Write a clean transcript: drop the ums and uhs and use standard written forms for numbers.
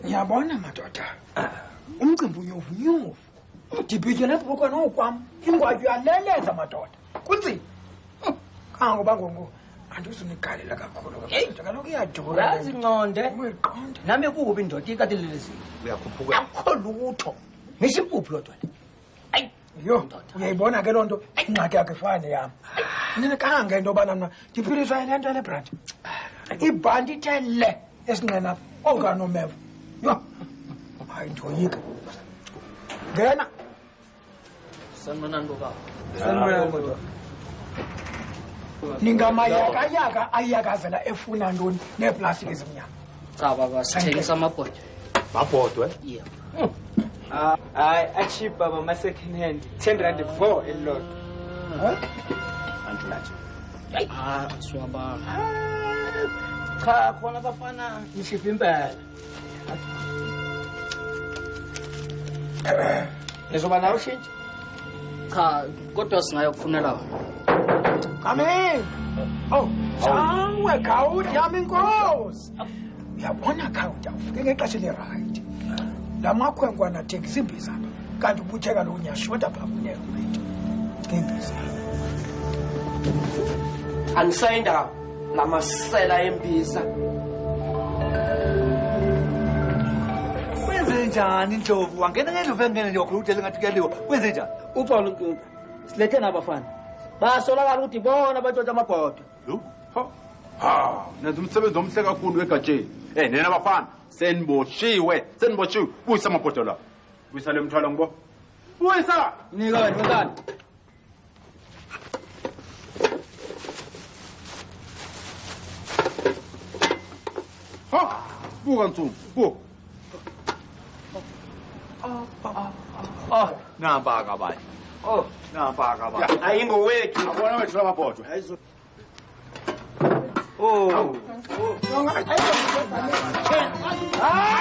Ngiyabona madoda. Umcimbi unyovu. Dibike lapho khona okwami. Ingwaju yaleleza madoda. Kunzi. Kangoba ngongo andizunikalela kakhulu. Kaloku iyadura. Yazi nqonde. Uyiqonda. Nami kubi indoda ikatelelezile. Uyakhuphuka. Akho lutho. Ngisho impuphu yodwa. Ayi, yo, uyayibona ke lonto ingxaki yakhe fane yami. Nina kange into bana mina ndiphiliswa yile nto le brand. Ibhandi itele esinqena onganomeva. Yo. Hayi ndoyika. Ngena. Sanibona ntoka. Sanibona kodwa. Ningamayaka ayakavela efuna ntoni neeplastiki ezimnyama. Cha baba sithengisa amabhodwe. Mabhodwe? Yeah. Hayi achieve baba ma second hand 10 rand 4 elot. Anjulathi. Swaba. Cha khona bafana nishipha impela. Ezoba nawo shintshe. Cha kodwa singayokufunela wona. Come in. Oh, sawe khawuthi yami inkosi. Uyabona khawuthi ufike ngexesha le-right. La makhwenkwana athengisa imbiza kanti ubutheka lo nyashoda pha kuneko mate. Imbiza. Anisayinda lamasela embiza. Wenze njani Ndlovu? Wangena ngendlovu engene nje wakhulutela ngathikeliwe. Wenze njani? Uxolo Nkunta. Silethe nabafana. Basolakala ukuthi bona batshotha amabhodwe. Lo? Ha, nenza umsebenzi omhle kakhulu egatsheni. Nena bafana, seniboshiwe. Buyisa amabhodwe la. Buyisa le mthwalo ngibo. Buyisa. Nika wena nkani. Ha, buka Ntsumbu. Buka. Namba kabani. Namba kabani. Ayingowethu. Abona wethu amabhodwe. Oh. Ah!